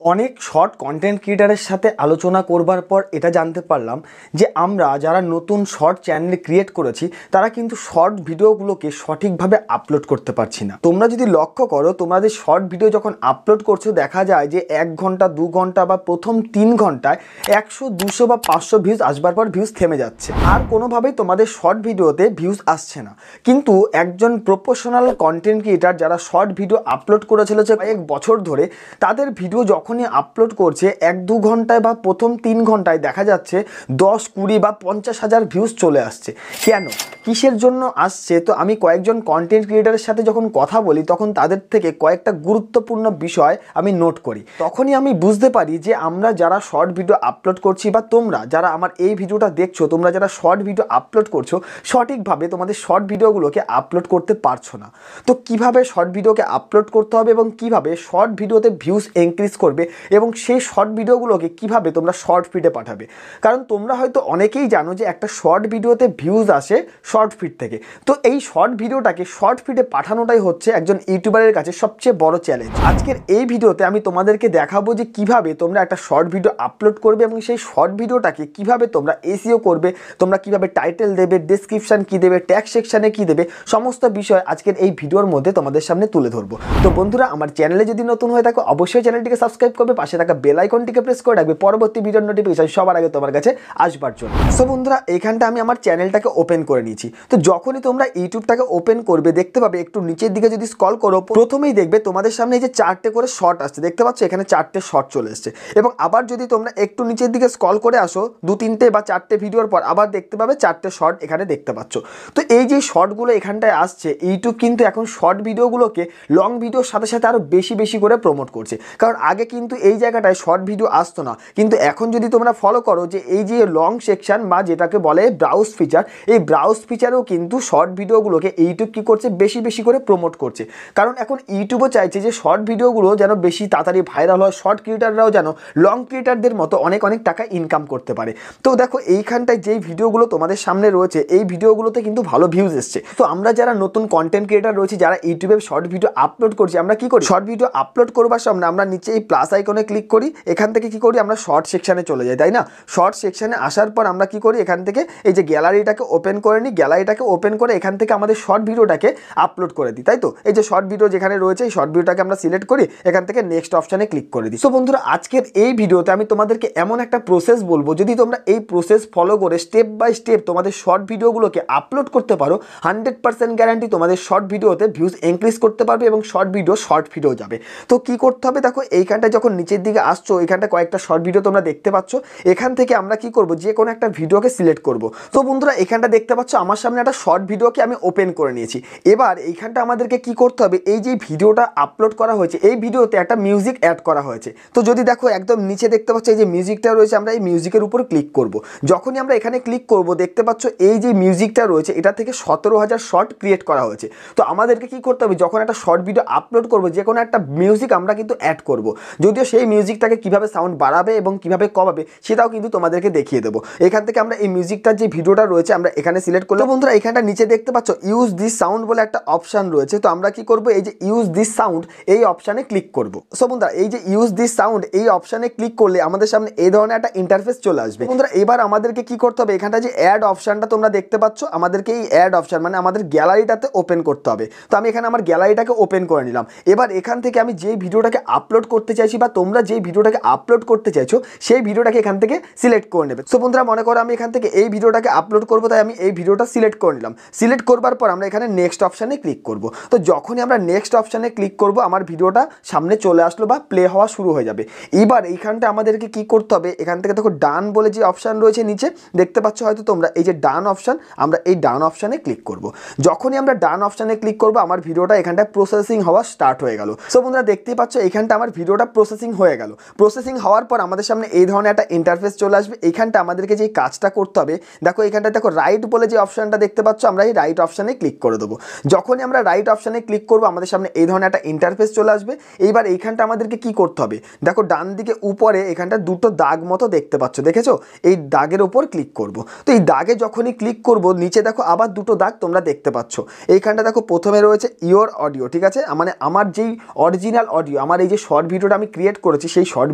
অনেক short content ক্রিয়েটারের সাথে আলোচনা করবার পর এটা জানতে পারলাম যে আমরা যারা নতুন শর্ট চ্যানেল ক্রিয়েট করেছি তারা কিন্তু শর্ট ভিডিওগুলোকে সঠিকভাবে আপলোড করতে পারছি না। তোমরা যদি লক্ষ্য করো, তোমাদের শর্ট ভিডিও যখন আপলোড করছো দেখা যায় যে 1 ঘন্টা 2 ঘন্টা বা প্রথম 3 ঘন্টায় 100 200 বা 500 ভিউজ আসবার পর ভিউজ থেমে যাচ্ছে, আর কোনোভাবেই তোমাদের শর্ট ভিডিওতে ভিউজ আসছে না। কিন্তু একজন প্রফেশনাল কন্টেন্ট ক্রিয়েটার যারা শর্ট ভিডিও আপলোড করে চলেছে কয়েক বছর ধরে, তাদের ভিডিও যখনই আপলোড করছে 1-2 ঘন্টায় বা প্রথম 3 ঘন্টায় দেখা যাচ্ছে 10 20 বা 50,000 ভিউজ চলে আসছে। কেন, কিসের জন্য আসছে? তো আমি কয়েকজন কন্টেন্ট ক্রিয়েটারের সাথে যখন কথা বলি তখন তাদের থেকে কয়েকটা গুরুত্বপূর্ণ বিষয় আমি নোট করি। তখনই আমি বুঝতে পারি যে আমরা যারা শর্ট ভিডিও আপলোড করছি বা তোমরা যারা আমার এই ভিডিওটা দেখছো, তোমরা যারা শর্ট ভিডিও আপলোড করছো সঠিকভাবে তোমাদের শর্ট ভিডিওগুলোকে আপলোড করতে পারছো না। তো কিভাবে শর্ট ভিডিওকে আপলোড করতে হবে এবং কিভাবে শর্ট ভিডিওতে ভিউজ ইনক্রিজ করবে এবং সেই শর্ট ভিডিওগুলোকে কিভাবে তোমরা শর্ট ফিডে পাঠাবে। কারণ তোমরা হয়তো অনেকেই জানো যে একটা শর্ট ভিডিওতে ভিউজ আসে শর্ট ফিড থেকে। তো এই শর্ট ভিডিওটাকে শর্ট ফিডে পাঠানোটাই হচ্ছে একজন ইউটিউবারের কাছে সবচেয়ে বড় চ্যালেঞ্জ। আজকের এই ভিডিওতে আমি তোমাদেরকে দেখাবো যে কিভাবে তোমরা একটা শর্ট ভিডিও আপলোড করবে এবং সেই শর্ট ভিডিওটাকে কিভাবে তোমরা এসইও করবে, তোমরা কিভাবে টাইটেল দেবে, ডেসক্রিপশন কি দেবে, ট্যাগ সেকশনে কি দেবে, সমস্ত বিষয় আজকের এই ভিডিওর মধ্যে তোমাদের সামনে তুলে ধরবো। তো বন্ধুরা, আমার চ্যানেলে যদি নতুন হয়ে থাকো অবশ্যই চ্যানেলটিকে সাবস্ক্রাইব করবে, পাশে থাকা বেল আইকনটিকে প্রেস করে রাখবে পরবর্তী ভিডিওর নোটিফিকেশন সবার আগে তোমার কাছে আসবার জন্য। সো বন্ধুরা, এইখানটা আমি আমার চ্যানেলটাকে ওপেন করে নিয়েছি। তো যখনই তোমরা ইউটিউবটাকে ওপেন করবে দেখতে পাবে একটু নিচের দিকে যদি স্ক্রল করো প্রথমেই দেখবে তোমাদের সামনে এই যে 4টে করে শর্ট আসছে, দেখতে পাচ্ছ এখানে 4টে শর্ট চলে এসছে। এবং আবার যদি তোমরা একটু নিচের দিকে স্ক্রল করে আসো 2-3টে বা 4টে ভিডিওর পর আবার দেখতে পাবে 4টে শর্ট এখানে দেখতে পাচ্ছ। তো এই যে শর্টগুলো এখানটায় আসছে, ইউটিউব কিন্তু এখন শর্ট ভিডিওগুলোকে লং ভিডিওর সাথে সাথে আরও বেশি বেশি করে প্রমোট করছে। কারণ আগে কিন্তু এই জায়গাটায় শর্ট ভিডিও আসতো না, কিন্তু এখন যদি তোমরা ফলো করো যে এই যে লং সেকশন বা যেটাকে বলে ব্রাউজ ফিচার, এই ব্রাউজ ফিচারেও কিন্তু শর্ট ভিডিওগুলোকে ইউটিউব কী করছে, বেশি বেশি করে প্রমোট করছে। কারণ এখন ইউটিউবও চাইছে যে শর্ট ভিডিওগুলো যেন বেশি তাড়াতাড়ি ভাইরাল হয়, শর্ট ক্রিয়েটাররাও যেন লং ক্রিয়েটারদের মতো অনেক অনেক টাকা ইনকাম করতে পারে। তো দেখো এইখানটায় যেই ভিডিওগুলো তোমাদের সামনে রয়েছে এই ভিডিওগুলোতে কিন্তু ভালো ভিউজ এসছে। তো আমরা যারা নতুন কন্টেন্ট ক্রিয়েটার রয়েছে, যারা ইউটিউবে শর্ট ভিডিও আপলোড করছি, আমরা কি করি, শর্ট ভিডিও আপলোড করবার সামনে আমরা নিচে এই প্লাস আইকনে ক্লিক করি, এখান থেকে কি করি আমরা শর্ট সেকশনে চলে যাই, তাই না? শর্ট সেকশনে আসার পর আমরা কি করি, এখান থেকে এই যে গ্যালারিটাকে ওপেন করে নিই, গ্যালারিটাকে ওপেন করে এখান থেকে আমাদের শর্ট ভিডিওটাকে আপলোড করে দিই, তাই তো? এই যে শর্ট ভিডিও যেখানে রয়েছে এই শর্ট ভিডিওটাকে আমরা সিলেক্ট করি, এখান থেকে নেক্সট অপশানে ক্লিক করে দিই। তো বন্ধুরা, আজকের এই ভিডিওতে আমি তোমাদেরকে এমন একটা প্রসেস বলবো, যদি তোমরা এই প্রসেস ফলো করে স্টেপ বাই স্টেপ তোমাদের শর্ট ভিডিওগুলোকে আপলোড করতে পারো, 100% গ্যারান্টি তোমাদের শর্ট ভিডিওতে ভিউজ ইনক্রিজ করতে পারবে এবং শর্ট ভিডিও যাবে। তো কি করতে হবে দেখো, এইখানটা যখন নিচের দিকে আসছো এখানটা কয়েকটা শর্ট ভিডিও তোমরা দেখতে পাচ্ছ, এখান থেকে আমরা কি করব, যে কোনো একটা ভিডিওকে সিলেক্ট করব। তো বন্ধুরা, এখানটা দেখতে পাচ্ছ আমার সামনে একটা শর্ট ভিডিওকে আমি ওপেন করে নিয়েছি। এবার এইখানটা আমাদেরকে কি করতে হবে, এই যে ভিডিওটা আপলোড করা হয়েছে এই ভিডিওতে একটা মিউজিক অ্যাড করা হয়েছে। তো যদি দেখো একদম নিচে দেখতে পাচ্ছ এই যে মিউজিকটা রয়েছে, আমরা এই মিউজিকের উপর ক্লিক করব। যখনই আমরা এখানে ক্লিক করব দেখতে পাচ্ছ এই যে মিউজিকটা রয়েছে এটা থেকে 17,000 শর্ট ক্রিয়েট করা হয়েছে। তো আমাদেরকে কি করতে হবে, যখন একটা শর্ট ভিডিও আপলোড করব যে কোনো একটা মিউজিক আমরা কিন্তু অ্যাড করব, যদিও সেই মিউজিকটাকে কিভাবে সাউন্ড বাড়াবে এবং কিভাবে কমাবে সেটাও কিন্তু তোমাদেরকে দেখিয়ে দেবো। এখান থেকে আমরা এই মিউজিকটার যে ভিডিওটা রয়েছে আমরা এখানে সিলেক্ট করলাম। বন্ধুরা, এখানটা নিচে দেখতে পাচ্ছ ইউজ দিস সাউন্ড বলে একটা অপশান রয়েছে। তো আমরা কি করব, এই যে ইউজ দিস সাউন্ড এই অপশানে ক্লিক করব। সো বন্ধুরা, এই যে ইউজ দিস সাউন্ড এই অপশানে ক্লিক করলে আমাদের সামনে এই ধরনের একটা ইন্টারফেস চলে আসবে। বন্ধুরা, এবার আমাদেরকে কি করতে হবে, এখানটা যে অ্যাড অপশানটা তোমরা দেখতে পাচ্ছ, আমাদেরকে এই অ্যাড অপশান মানে আমাদের গ্যালারিটাতে ওপেন করতে হবে। তো আমি এখানে আমার গ্যালারিটাকে ওপেন করে নিলাম। এবার এখান থেকে আমি যেই ভিডিওটাকে আপলোড করতে চাইছি বা তোমরা যেই ভিডিওটাকে আপলোড করতে চাইছো সেই ভিডিওটাকে এখান থেকে সিলেক্ট করে নেবে। সো বন্ধুরা, মনে করো আমি এখান থেকে এই ভিডিওটাকে আপলোড করবো, তাই আমি এই ভিডিওটা সিলেক্ট করে নিলাম। সিলেক্ট করবার পর আমরা এখানে নেক্সট অপশানে ক্লিক করব। তো যখনই আমরা নেক্সট অপশানে ক্লিক করব আমার ভিডিওটা সামনে চলে আসলো বা প্লে হওয়া শুরু হয়ে যাবে। এবার এইখানটা আমাদেরকে কি করতে হবে, এখান থেকে দেখো ডান বলে যে অপশান রয়েছে নিচে দেখতে পাচ্ছ হয়তো তোমরা, এই যে ডান অপশান, আমরা এই ডান অপশানে ক্লিক করব। যখনই আমরা ডান অপশানে ক্লিক করব আমার ভিডিওটা এখানটায় প্রসেসিং হওয়া স্টার্ট হয়ে গেল। সো বন্ধুরা, দেখতেই পাচ্ছ এখানটা আমার ভিডিওটা প্রসেসিং হয়ে গেল। প্রসেসিং হওয়ার পর আমাদের সামনে এই ধরনের একটা ইন্টারফেস চলে আসবে। এইখানটা আমাদেরকে যে কাজটা করতে হবে দেখো, এখানটা দেখো রাইট বলে যে অপশানটা দেখতে পাচ্ছ, আমরা এই রাইট অপশানে ক্লিক করে দেবো। যখনই আমরা রাইট অপশানে ক্লিক করবো আমাদের সামনে এই ধরনের একটা ইন্টারফেস চলে আসবে। এইবার এইখানটা আমাদেরকে কি করতে হবে দেখো, ডান দিকে উপরে এখানটা দুটো দাগ মতো দেখতে পাচ্ছ, দেখেছো? এই দাগের উপর ক্লিক করব। তো এই দাগে যখনই ক্লিক করব নিচে দেখো আবার দুটো দাগ তোমরা দেখতে পাচ্ছ। এইখানটা দেখো প্রথমে রয়েছে ইওর অডিও, ঠিক আছে, মানে আমার যেই অরিজিনাল অডিও, আমার এই যে শর্ট ভিডিওটা আমি ক্রিয়েট করেছি সেই শর্ট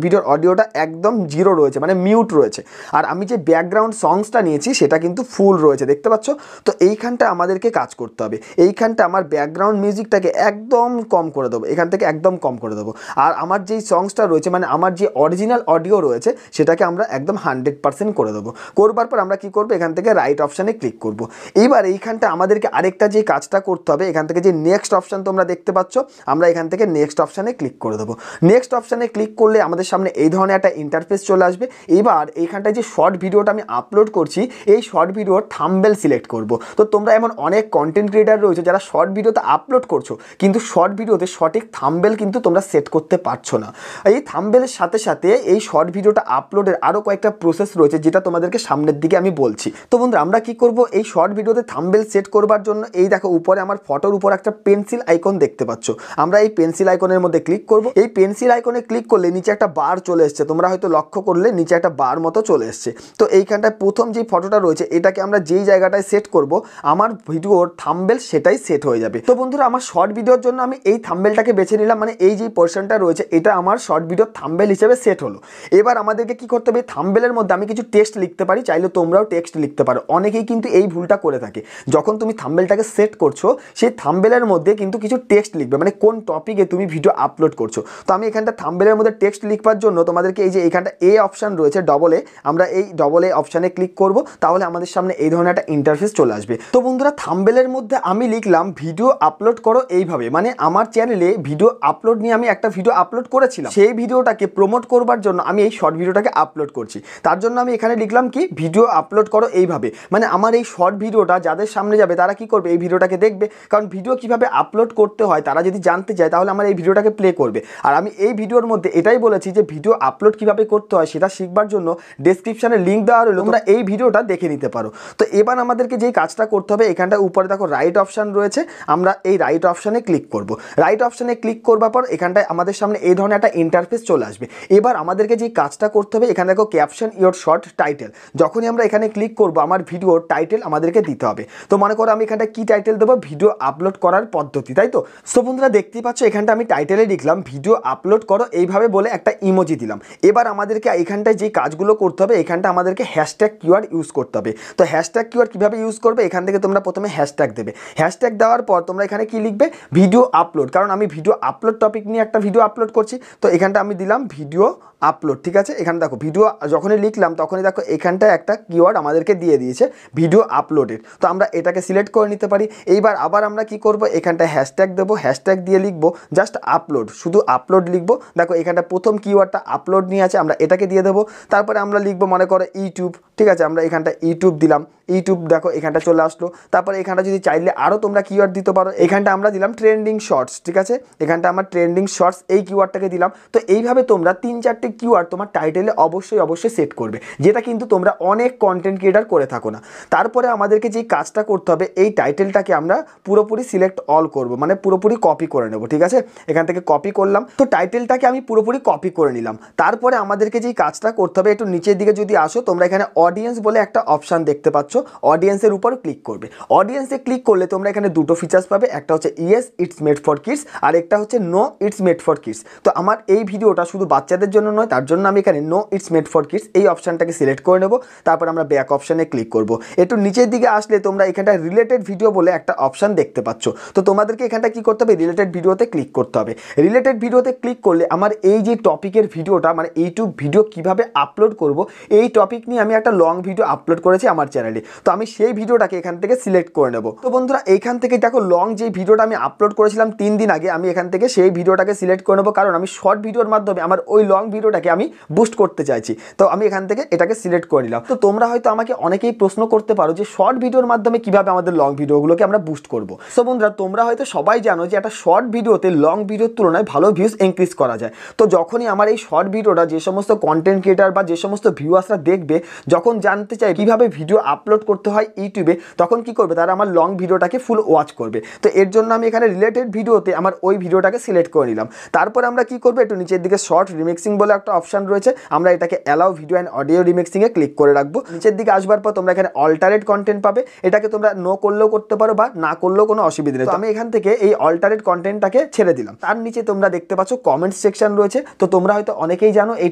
ভিডিওর অডিওটা একদম জিরো রয়েছে, মানে মিউট রয়েছে। আর আমি যে ব্যাকগ্রাউন্ড সংসটা নিয়েছি সেটা কিন্তু ফুল রয়েছে, দেখতে পাচ্ছ। তো এইখানটা আমাদেরকে কাজ করতে হবে, এইখানটা আমার ব্যাকগ্রাউন্ড মিউজিকটাকে একদম কম করে দেবো, এখান থেকে একদম কম করে দেবো। আর আমার যেই সংসটা রয়েছে, মানে আমার যে অরিজিনাল অডিও রয়েছে সেটাকে আমরা একদম 100% করে দেবো। করবার পর আমরা কি করবো, এখান থেকে রাইট অপশানে ক্লিক করব। এইবার এইখানটা আমাদেরকে আরেকটা যে কাজটা করতে হবে, এখান থেকে যে নেক্সট অপশান তোমরা দেখতে পাচ্ছ, আমরা এখান থেকে নেক্সট অপশানে ক্লিক করে দেবো। নেক্সট অপশানে ক্লিক করলে আমাদের সামনে এই ধরনের একটা ইন্টারফেস চলে আসবে। এবার এইখানটায় যে শর্ট ভিডিওটা আমি আপলোড করছি, এই শর্ট ভিডিওর থাম্বনেল সিলেক্ট করব। তো তোমরা এমন অনেক কন্টেন্ট ক্রিয়েটার রয়েছে যারা শর্ট ভিডিওতে আপলোড করছো, কিন্তু শর্ট ভিডিওতে সঠিক থাম্বনেল কিন্তু তোমরা সেট করতে পারছো না। এই থাম্বনেলের সাথে সাথে এই শর্ট ভিডিওটা আপলোডের আরও কয়েকটা প্রসেস রয়েছে, যেটা তোমাদেরকে সামনের দিকে আমি বলছি। তো বন্ধুরা, আমরা কি করব, এই শর্ট ভিডিওতে থাম্বনেল সেট করবার জন্য এই দেখো উপরে আমার ফটোর উপর একটা পেন্সিল আইকন দেখতে পাচ্ছ। আমরা এই পেন্সিল আইকনের মধ্যে ক্লিক করব। এই পেন্সিল আইকনে ক্লিক করলে নিচে একটা বার চলে এসছে, তোমরা হয়তো লক্ষ্য করলে নিচে একটা বার মতো চলে এসছে। তো এইখানটায় প্রথম যে ফটোটা রয়েছে এটাকে আমরা যেই জায়গাটায় সেট করব, আমার ভিডিওর থাম্বনেল সেটাই সেট হয়ে যাবে। তো বন্ধুরা, আমার শর্ট ভিডিওর জন্য আমি এই থাম্বনেলটাকে বেছে নিলাম, মানে এই যে পোর্শনটা রয়েছে এটা আমার শর্ট ভিডিওর থাম্বনেল হিসেবে সেট হলো। এবার আমাদেরকে কি করতে হবে, থাম্বনেলের মধ্যে আমি কিছু টেক্সট লিখতে পারি, চাইলে তোমরাও টেক্সট লিখতে পারো। অনেকেই কিন্তু এই ভুলটা করে থাকে, যখন তুমি থাম্বনেলটাকে সেট করছো সেই থাম্বনেলের মধ্যে কিন্তু কিছু টেক্সট লিখবে, মানে কোন টপিকে তুমি ভিডিও আপলোড করছো। তো আমি এখানটা থাম্বনেলের মধ্যে টেক্সট লিখবার জন্য তোমাদেরকে এই যে এখানটা এ অপশান রয়েছে ডবল এ, আমরা এই ডবল এ অপশানে ক্লিক করব, তাহলে আমাদের সামনে এই ধরনের একটা ইন্টারফেস চলে আসবে। তো বন্ধুরা, থাম্বনেলের মধ্যে আমি লিখলাম ভিডিও আপলোড করো এইভাবে, মানে আমার চ্যানেলে ভিডিও আপলোড নিয়ে আমি একটা ভিডিও আপলোড করেছিলাম, সেই ভিডিওটাকে প্রমোট করবার জন্য আমি এই শর্ট ভিডিওটাকে আপলোড করছি। তার জন্য আমি এখানে লিখলাম কি, ভিডিও আপলোড করো এইভাবে, মানে আমার এই শর্ট ভিডিওটা যাদের সামনে যাবে তারা কি করবে, এই ভিডিওটাকে দেখবে। কারণ ভিডিও কিভাবে আপলোড করতে হয় তারা যদি জানতে চায় তাহলে আমার এই ভিডিওটাকে প্লে করবে। আর আমি এই ভিডিওর মধ্যে এটাই বলেছি যে ভিডিও আপলোড কিভাবে করতে হয় সেটা শিখবার জন্য ডেসক্রিপশনে লিঙ্ক দেওয়া রইল, তোমরা এই ভিডিওটা দেখে নিতে পারো। তো এবার আমাদেরকে যেই কাজটা করতে হবে, এখানটা উপরে দেখো রাইট অপশান রয়েছে, আমরা এই রাইট অপশানে ক্লিক করব। রাইট অপশানে ক্লিক করবার পর এখানটায় আমাদের সামনে এই ধরনের একটা ইন্টারফেস চলে আসবে। এবার আমাদেরকে যেই কাজটা করতে হবে, এখানে দেখো ক্যাপশন ইওর শর্ট টাইটেল, যখনই আমরা এখানে ক্লিক করব আমার ভিডিওর টাইটেল আমাদেরকে দিতে হবে। তো মনে করো আমি এখানটা কি টাইটেল দেবো, ভিডিও আপলোড করার পদ্ধতি, তাই তো। সো বন্ধুরা, দেখতেই পাচ্ছ এখানটা আমি টাইটেলে লিখলাম ভিডিও আপলোড করো এইভাবে বলে একটা ইমোজি দিলাম। এবার আমাদেরকে এইখানটায় যে কাজগুলো করতে হবে, এখানটা আমাদেরকে হ্যাশট্যাগ কিওয়ার্ড ইউজ করতে হবে। তো হ্যাশট্যাগ কিওয়ার্ড কীভাবে ইউজ করবে, এখান থেকে তোমরা প্রথমে হ্যাশট্যাগ দেবে। হ্যাশট্যাগ দেওয়ার পর তোমরা এখানে কি লিখবে, ভিডিও আপলোড, কারণ আমি ভিডিও আপলোড টপিক নিয়ে একটা ভিডিও আপলোড করছি। তো এখানটা আমি দিলাম ভিডিও আপলোড, ঠিক আছে। এখানে দেখো ভিডিও যখনই লিখলাম তখনই দেখো এখানটায় একটা কিওয়ার্ড আমাদেরকে দিয়ে দিয়েছে ভিডিও আপলোডেড। তো আমরা এটাকে সিলেক্ট করে নিতে পারি। এইবার আবার আমরা কি করব, এখানটায় হ্যাশট্যাগ দেবো, হ্যাশট্যাগ দিয়ে লিখবো জাস্ট আপলোড, শুধু আপলোড লিখবো। দেখো এখানটা প্রথম কিওয়ার্ডটা আপলোড নিয়ে আছে, আমরা এটাকে দিয়ে দেবো। তারপরে আমরা লিখবো মনে করো ইউটিউব, ঠিক আছে, আমরা এখানটা ইউটিউব দিলাম। ইউটিউব দেখো এখানটা চলে আসলো। তারপরে এখানটা যদি চাইলে আরও তোমরা কিওয়ার্ড দিতে পারো, এখানটা আমরা দিলাম ট্রেন্ডিং শর্টস, ঠিক আছে, এখানটা আমার ট্রেন্ডিং শর্টস এই কিওয়ার্ডটাকে দিলাম। তো এইভাবে তোমরা 3-4টে কিওয়ার্ড তোমার টাইটেলে অবশ্যই সেট করবে, যেটা কিন্তু তোমরা অনেক কন্টেন্ট ক্রিয়েটার করে থাকো না। তারপরে আমাদেরকে যেই কাজটা করতে হবে, এই টাইটেলটাকে আমরা পুরোপুরি সিলেক্ট অল করব, মানে পুরোপুরি কপি করে নেব, ঠিক আছে। এখান থেকে কপি করলাম। তো টাইটেলটাকে আমি পুরোপুরি কপি করে নিলাম। তারপরে আমাদেরকে যেই কাজটা করতে হবে, একটু নিচের দিকে যদি আসো, তোমরা এখানে অডিয়েন্স বলে একটা অপশান দেখতে পাচ্ছ, অডিয়েন্সের উপর ক্লিক করবে। অডিয়েন্সে ক্লিক করলে তোমরা এখানে দুটো ফিচার্স পাবে, একটা হচ্ছে yes it's made for kids, আর একটা হচ্ছে no it's made for kids. তো আমার এই ভিডিওটা শুধু বাচ্চাদের জন্য নয়, তার জন্য আমি এখানে no it's made for kids এই অপশানটাকে সিলেক্ট করে নেব। তারপর আমরা ব্যাক অপশানে ক্লিক করব। একটু নিচের দিকে আসলে তোমরা এখানটা রিলেটেড ভিডিও বলে একটা অপশান দেখতে পাচ্ছ। তো তোমাদেরকে এখানটা কি করতে হবে, রিলেটেড ভিডিওতে ক্লিক করতে হবে। রিলেটেড ভিডিওতে ক্লিক করলে আমার এই যে টপিকের ভিডিওটা, মানে ইউটিউব ভিডিও কিভাবে আপলোড করব, এই টপিক নিয়ে আমি একটা লং ভিডিও আপলোড করেছি আমার চ্যানেলে। তো আমি সেই ভিডিওটাকে এখান থেকে সিলেক্ট করে নেব। তো বন্ধুরা, এইখান থেকে দেখো লং যে ভিডিওটা আমি আপলোড করেছিলাম 3 দিন আগে, আমি এখান থেকে সেই ভিডিওটাকে সিলেক্ট করে নেব, কারণ আমি শর্ট ভিডিওর মাধ্যমে আমার ওই লং ভিডিওটাকে আমি বুস্ট করতে চাইছি। তো আমি এখান থেকে এটাকে সিলেক্ট করে নিলাম। তো তোমরা হয়তো আমাকে অনেকেই প্রশ্ন করতে পারো যে শর্ট ভিডিওর মাধ্যমে কিভাবে আমাদের লং ভিডিওগুলোকে আমরা বুস্ট করব। সো বন্ধুরা, তোমরা হয়তো সবাই জানো যে একটা শর্ট ভিডিওতে লং ভিডিওর তুলনায় ভালো ভিউজ ইনক্রিজ করা যায়। তো যখনই আমার এই শর্ট ভিডিওটা যে সমস্ত কন্টেন্ট ক্রিয়েটার বা যে সমস্ত ভিউয়ার্সরা দেখবে, যখন যখন জানতে চাই কিভাবে ভিডিও আপলোড করতে হয় ইউটিউবে, তখন কি করবে, তারা আমার লং ভিডিওটাকে ফুল ওয়াচ করবে। তো এর জন্য আমি এখানে রিলেটেড ভিডিওতে আমার ওই ভিডিওটাকে সিলেক্ট করে নিলাম। তারপর আমরা কি করবো, একটু নিচের দিকে শর্ট রিমিক্সিং বলে একটা অপশন রয়েছে, আমরা এটাকে অ্যালাউ ভিডিও অ্যান্ড অডিও রিমিক্সিংয়ে ক্লিক করে রাখবো। নিচের দিকে আসবার পর তোমরা এখানে অল্টারেট কন্টেন্ট পাবে, এটাকে তোমরা নো করলেও করতে পারো বা না করলেও কোনো অসুবিধা নেই। তো আমি এখান থেকে এই অল্টারেট কন্টেন্টটাকে ছেড়ে দিলাম। তার নিচে তোমরা দেখতে পাচ্ছ কমেন্ট সেকশন রয়েছে। তো তোমরা হয়তো অনেকেই জানো এই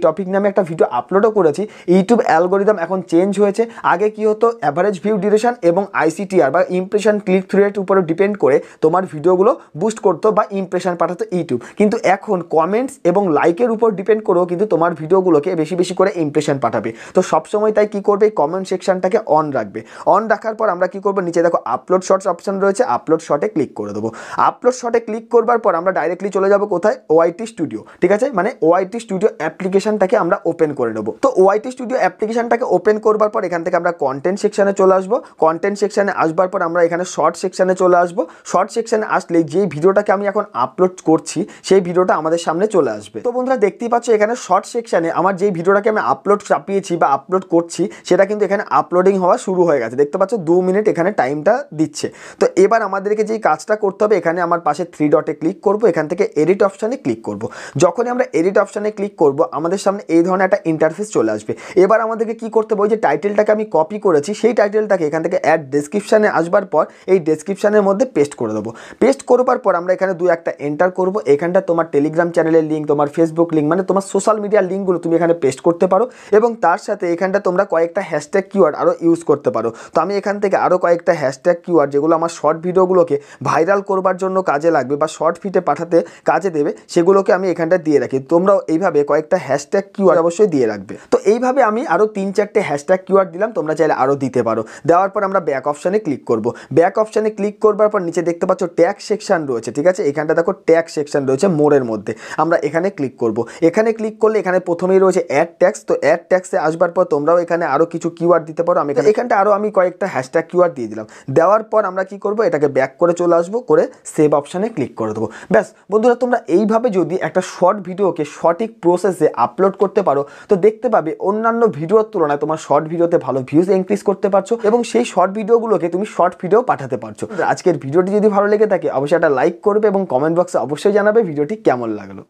টপিক নামে একটা ভিডিও আপলোডও করেছি। ইউটিউব অ্যালগোরিদম এখন চেঞ্জ হয়েছে। আগে কি হতো, অ্যাভারেজ ভিউ ডিউরেশন এবং আইসিটিআর বা ইমপ্রেশন ক্লিক থ্রু রেট উপরে ডিপেন্ড করে তোমার ভিডিওগুলো বুস্ট করতো বা ইমপ্রেশন পাঠাতো ইউটিউব। কিন্তু এখন কমেন্টস এবং লাইকের উপর ডিপেন্ড করেও কিন্তু তোমার ভিডিওগুলোকে বেশি বেশি করে ইমপ্রেশন পাঠাবে। তো সবসময় তাই কি করবে, এই কমেন্ট সেকশনটাকে অন রাখবে। অন রাখার পর আমরা কি করবো, নিচে দেখো আপলোড শর্টস অপশন রয়েছে, আপলোড শর্টে ক্লিক করে দেবো। আপলোড শর্টে ক্লিক করবার পর আমরা ডাইরেক্টলি চলে যাবো কোথায়, ওআইটি স্টুডিও। ঠিক আছে, মানে ওআইটি স্টুডিও অ্যাপ্লিকেশনটাকে আমরা ওপেন করে নেবো। তো ওআইটি স্টুডিও অ্যাপ্লিকেশনটাকে ওপেন করবার পর এখান থেকে আমরা কন্টেন্ট সেকশনে চলে আসবো। কন্টেন্ট সেকশনে আসবার পর আমরা এখানে শর্ট সেকশনে চলে আসবো। শর্ট সেকশনে আসলে যেই ভিডিওটাকে আমি এখন আপলোড করছি সেই ভিডিওটা আমাদের সামনে চলে আসবে। তো বন্ধুরা দেখতেই পাচ্ছ এখানে শর্ট সেকশনে আমার যেই ভিডিওটাকে আমি আপলোড চাপিয়েছি বা আপলোড করছি সেটা কিন্তু এখানে আপলোডিং হওয়া শুরু হয়ে গেছে। দেখতে পাচ্ছ 2 মিনিট এখানে টাইমটা দিচ্ছে। তো এবার আমাদেরকে যেই কাজটা করতে হবে, এখানে আমার পাশে 3 ডটে ক্লিক করব, এখান থেকে এডিট অপশানে ক্লিক করব। যখনই আমরা এডিট অপশানে ক্লিক করব আমাদের সামনে এই ধরনের একটা ইন্টারফেস চলে আসবে। এবার আমাদেরকে কি করতে হবে, ওই যে টাইটেলটাকে আমি কপি করেছি সেই টাইটেলটাকে এখান থেকে অ্যাড ডেসক্রিপশানে আসবার পর এই ডেসক্রিপশানের মধ্যে পেস্ট করে দেবো। পেস্ট করবার পর আমরা এখানে 2-1টা এন্টার করব। এখানটা তোমার টেলিগ্রাম চ্যানেলের লিঙ্ক, তোমার ফেসবুক লিঙ্ক, মানে তোমার সোশ্যাল মিডিয়ার লিঙ্কগুলো তুমি এখানে পেস্ট করতে পারো এবং তার সাথে এখানটা তোমরা কয়েকটা হ্যাশট্যাগ কিওয়ার্ড আরও ইউজ করতে পারো। তো আমি এখান থেকে আরও কয়েকটা হ্যাশট্যাগ কিওয়ার্ড যেগুলো আমার শর্ট ভিডিওগুলোকে ভাইরাল করবার জন্য কাজে লাগবে বা শর্ট ফিটে পাঠাতে কাজে দেবে, সেগুলোকে আমি এখানটা দিয়ে রাখি। তোমরাও এইভাবে কয়েকটা হ্যাশট্যাগ কিওয়ার্ড অবশ্যই দিয়ে রাখবে। তো এইভাবে আমি আরও 3-4টে হ্যাশট্যাগ কিওয়ার্ড দিলাম, তোমরা চাইলে আরও দিতে পারো। দেওয়ার পর আমরা ব্যাক অপশানে ক্লিক করব। ব্যাক অপশানে ক্লিক করবার পর নিচে দেখতে পাচ্ছ ট্যাগ সেকশন রয়েছে। ঠিক আছে, এখানটা দেখো ট্যাগ সেকশন রয়েছে মোড়ের মধ্যে, আমরা এখানে ক্লিক করব। এখানে ক্লিক করলে এখানে প্রথমেই রয়েছে অ্যাড ট্যাক্স। তো অ্যাড ট্যাক্সে আসবার পর তোমরাও এখানে আরও কিছু কিওয়ার্ড দিতে পারো। আমি এখানটা আরও কয়েকটা হ্যাশট্যাগ কিওয়ার্ড দিয়ে দিলাম। দেওয়ার পর আমরা কি করব, এটাকে ব্যাক করে চলে আসবো, করে সেভ অপশানে ক্লিক করে দেবো। ব্যাস বন্ধুরা, তোমরা এইভাবে যদি একটা শর্ট ভিডিওকে সঠিক প্রসেসে আপলোড করতে পারো তো দেখতে পাবে অন্যান্য ভিডিওর তুলনায় তোমার শর্ট ভিডিওতে ভালো ভিউজ ইনক্রিজ করতে পারছো এবং সেই শর্ট ভিডিওগুলোকে তুমি শর্ট ভিডিও পাঠাতে পারছো। আজকের ভিডিওটি যদি ভালো লেগে থাকে অবশ্যই একটা লাইক করবে এবং কমেন্ট বক্সে অবশ্যই জানাবে ভিডিওটি কেমন লাগলো।